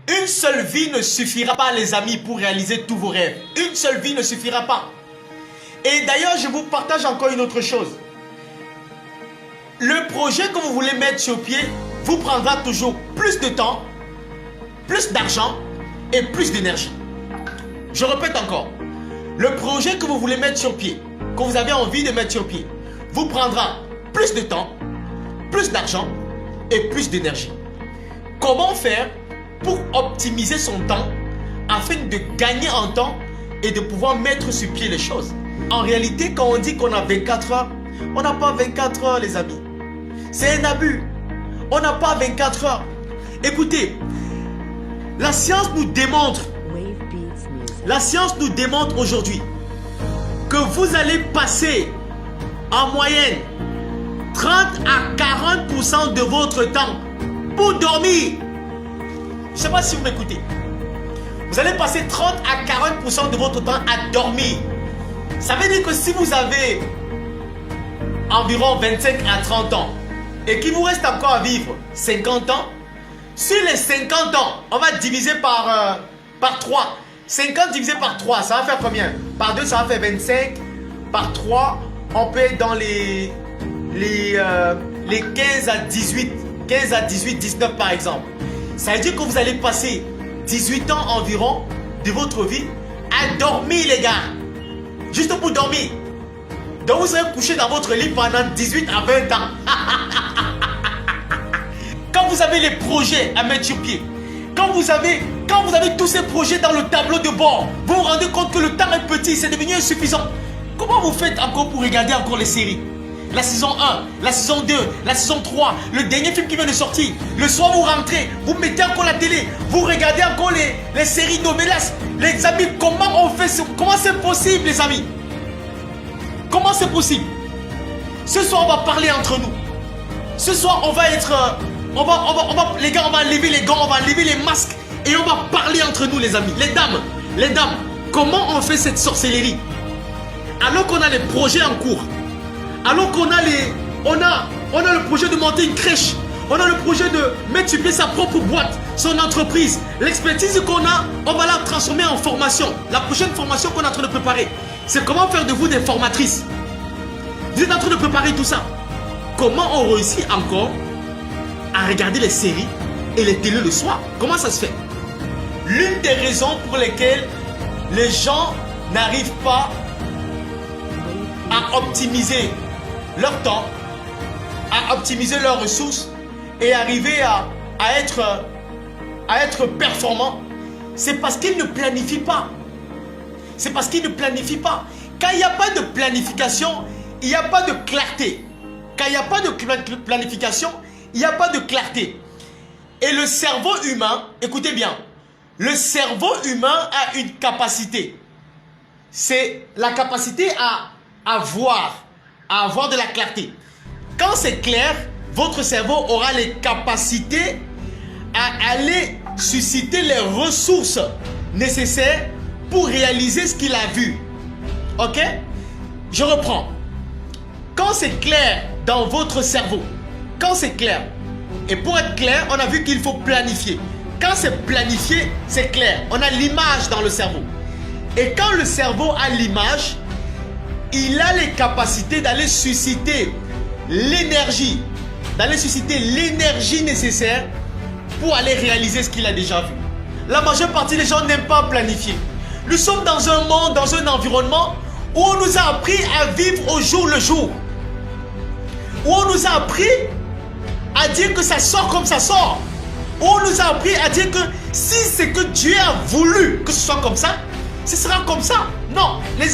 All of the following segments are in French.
Une seule vie ne suffira pas, les amis, pour réaliser tous vos rêves. Une seule vie ne suffira pas. Et d'ailleurs, je vous partage encore une autre chose. Le projet que vous voulez mettre sur pied vous prendra toujours plus de temps, plus d'argent et plus d'énergie. Je répète encore. Le projet que vous voulez mettre sur pied, que vous avez envie de mettre sur pied, vous prendra plus de temps, plus d'argent et plus d'énergie. Comment faire pour optimiser son temps afin de gagner en temps et de pouvoir mettre sur pied les choses? En réalité, quand on dit qu'on a 24 heures, on n'a pas 24 heures, les amis. C'est un abus. On n'a pas 24 heures. Écoutez, la science nous démontre aujourd'hui que vous allez passer en moyenne 30 à 40% de votre temps pour dormir. Je ne sais pas si vous m'écoutez. Vous allez passer 30 à 40% de votre temps à dormir. Ça veut dire que si vous avez environ 25 à 30 ans et qu'il vous reste encore à vivre 50 ans, sur les 50 ans, on va diviser par 3. 50 divisé par 3, ça va faire combien? Par 2, ça va faire 25. Par 3, on peut être dans les 15 à 18. 15 à 18, 19 par exemple. Ça veut dire que vous allez passer 18 ans environ de votre vie à dormir, les gars. Juste pour dormir. Donc vous serez couché dans votre lit pendant 18 à 20 ans. Quand vous avez les projets à mettre sur pied, quand vous avez tous ces projets dans le tableau de bord, vous vous rendez compte que le temps est petit, c'est devenu insuffisant. Comment vous faites encore pour regarder encore les séries? La saison 1, la saison 2, la saison 3, le dernier film qui vient de sortir. Le soir, vous rentrez, vous mettez encore la télé, vous regardez encore les séries novelas. Les amis, comment on fait ça? Comment c'est possible, les amis? Comment c'est possible? Ce soir, on va parler entre nous. Ce soir, on va être... les gars, on va lever les gants, on va lever les masques et on va parler entre nous, les amis. Les dames, comment on fait cette sorcellerie? Alors qu'on a les projets en cours, alors qu'on a le projet de monter une crèche, on a le projet de mettre sur pied sa propre boîte, son entreprise, l'expertise qu'on a, on va la transformer en formation. La prochaine formation qu'on est en train de préparer, c'est comment faire de vous des formatrices. Vous êtes en train de préparer tout ça. Comment on réussit encore à regarder les séries et les télés le soir? Comment ça se fait? L'une des raisons pour lesquelles les gens n'arrivent pas à optimiser leur temps, à optimiser leurs ressources et arriver à être performants, c'est parce qu'ils ne planifient pas. C'est parce qu'ils ne planifient pas. Quand il n'y a pas de planification, il n'y a pas de clarté. Quand il n'y a pas de planification, il n'y a pas de clarté. Et le cerveau humain, écoutez bien, le cerveau humain a une capacité. C'est la capacité à voir de la clarté. Quand c'est clair, votre cerveau aura les capacités à aller susciter les ressources nécessaires pour réaliser ce qu'il a vu. Ok? Je reprends. Quand c'est clair dans votre cerveau, quand c'est clair, et pour être clair, on a vu qu'il faut planifier. Quand c'est planifié, c'est clair. On a l'image dans le cerveau. Et quand le cerveau a l'image, il a les capacités d'aller susciter l'énergie, nécessaire pour aller réaliser ce qu'il a déjà vu. La majeure partie des gens n'aiment pas planifier. Nous sommes dans un monde, dans un environnement où on nous a appris à vivre au jour le jour. Où on nous a appris à dire que ça sort comme ça sort. Où on nous a appris à dire que si c'est que Dieu a voulu que ce soit comme ça, ce sera comme ça. Non, il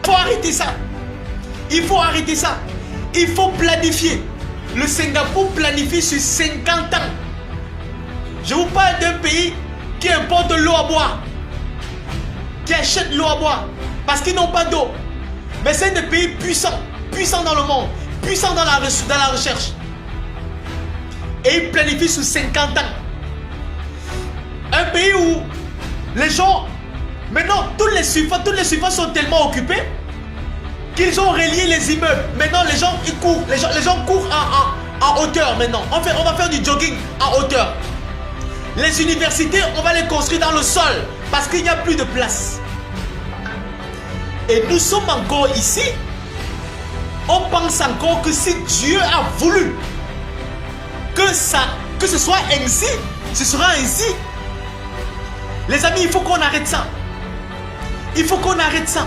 faut arrêter ça. Il faut arrêter ça. Il faut planifier. Le Singapour planifie sur 50 ans. Je vous parle d'un pays qui importe de l'eau à boire, qui achète l'eau à boire parce qu'ils n'ont pas d'eau. Mais c'est un des pays puissants, puissants dans le monde, puissants dans la recherche. Et ils planifient sur 50 ans. Un pays où les gens, maintenant, toutes les surfaces sont tellement occupées qu'ils ont relié les immeubles. Maintenant, les gens ils courent, les gens courent en hauteur maintenant. On va faire du jogging en hauteur. Les universités, on va les construire dans le sol parce qu'il n'y a plus de place. Et nous sommes encore ici. On pense encore que si Dieu a voulu que ce soit ainsi, ce sera ainsi. Les amis, il faut qu'on arrête ça. Il faut qu'on arrête ça.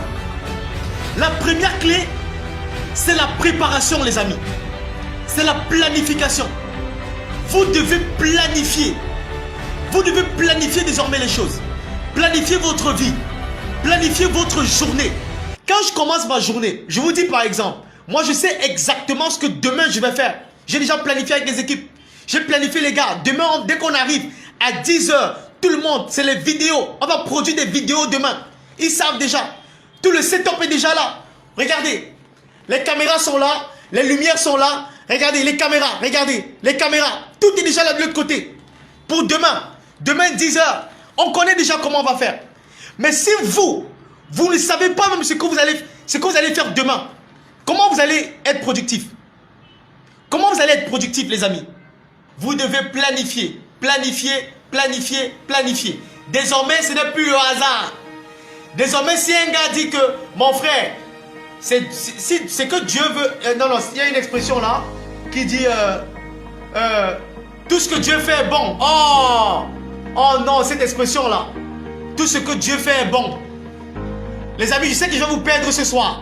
La première clé, c'est la préparation, les amis. C'est la planification. Vous devez planifier. Vous devez planifier désormais les choses. Planifiez votre vie. Planifiez votre journée. Quand je commence ma journée, je vous dis par exemple, moi je sais exactement ce que demain je vais faire. J'ai déjà planifié avec les équipes. J'ai planifié les gars. Demain, dès qu'on arrive à 10 h, tout le monde, c'est les vidéos. On va produire des vidéos demain. Ils savent déjà. Tout le setup est déjà là. Regardez. Les caméras sont là. Les lumières sont là. Regardez les caméras. Regardez les caméras. Tout est déjà là de l'autre côté. Pour demain. Demain 10 h. On connaît déjà comment on va faire. Mais si vous ne savez pas même ce que vous allez faire demain, comment vous allez être productif? Comment vous allez être productif, les amis? Vous devez planifier, planifier, planifier, planifier. Désormais, ce n'est plus le hasard. Désormais, si un gars dit que, mon frère, c'est que Dieu veut... non, il y a une expression là qui dit tout ce que Dieu fait est bon. Oh non, cette expression là. Tout ce que Dieu fait est bon. Les amis, je sais que je vais vous perdre ce soir.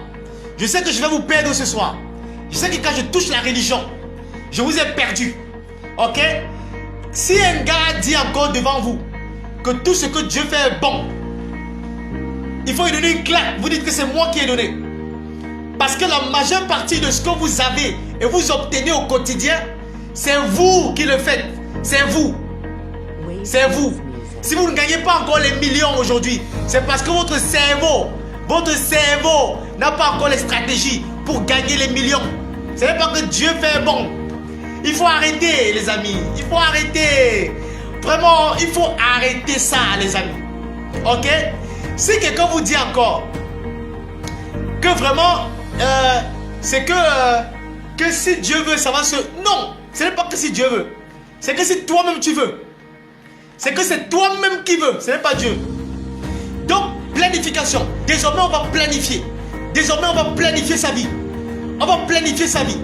Je sais que je vais vous perdre ce soir. Je sais que quand je touche la religion, je vous ai perdu. Ok? Si un gars dit encore devant vous que tout ce que Dieu fait est bon, il faut lui donner une claque. Vous dites que c'est moi qui ai donné. Parce que la majeure partie de ce que vous avez et vous obtenez au quotidien, c'est vous qui le faites. C'est vous. C'est vous. Si vous ne gagnez pas encore les millions aujourd'hui, c'est parce que votre cerveau n'a pas encore les stratégies pour gagner les millions. Ce n'est pas que Dieu fait bon. Il faut arrêter, les amis. Il faut arrêter. Vraiment, il faut arrêter ça, les amis. Ok? Si quelqu'un vous dit encore que vraiment, c'est que si Dieu veut, ça va se... Non, ce n'est pas que si Dieu veut. C'est que si toi-même tu veux. C'est que c'est toi-même qui veux. Ce n'est pas Dieu. Donc, planification. Désormais, on va planifier. Désormais, on va planifier sa vie. On va planifier sa vie.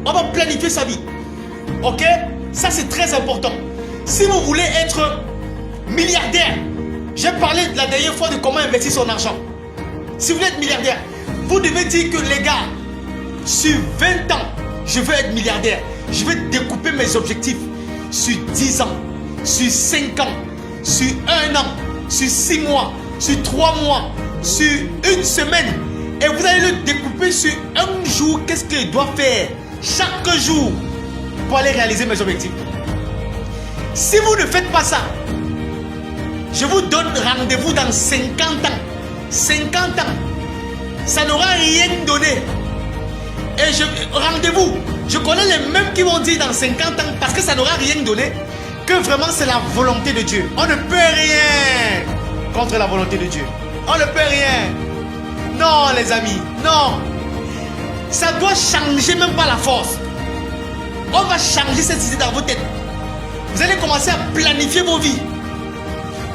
On va planifier sa vie. Ok? Ça, c'est très important. Si vous voulez être milliardaire, j'ai parlé la dernière fois de comment investir son argent. Si vous voulez être milliardaire, vous devez dire que les gars, sur 20 ans, je veux être milliardaire. Je vais découper mes objectifs sur 10 ans, sur 5 ans, sur 1 an, sur 6 mois, sur 3 mois, sur une semaine. Et vous allez le découper sur un jour. Qu'est-ce qu'il doit faire chaque jour pour aller réaliser mes objectifs? Si vous ne faites pas ça, je vous donne rendez-vous dans 50 ans. 50 ans, ça n'aura rien donné. Et rendez-vous, je connais les mêmes qui vont dire dans 50 ans, parce que ça n'aura rien donné, que vraiment c'est la volonté de Dieu. On ne peut rien contre la volonté de Dieu. On ne peut rien. Non, les amis, non. Ça doit changer même pas la force. On va changer cette idée dans vos têtes. Vous allez commencer à planifier vos vies.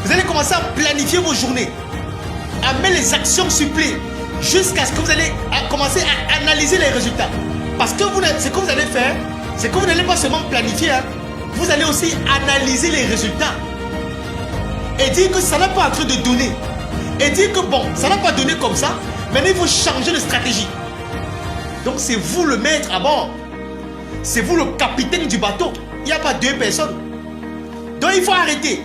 Vous allez commencer à planifier vos journées. À mettre les actions sur pied. Jusqu'à ce que vous allez commencer à analyser les résultats. Parce que ce que vous allez faire, c'est que vous n'allez pas seulement planifier. Vous allez aussi analyser les résultats. Et dire que ça n'a pas en train de donner. Et dire que bon, ça n'a pas donné comme ça. Maintenant, il faut changer de stratégie. Donc, c'est vous le maître à bord. C'est vous le capitaine du bateau. Il n'y a pas deux personnes. Donc, il faut arrêter.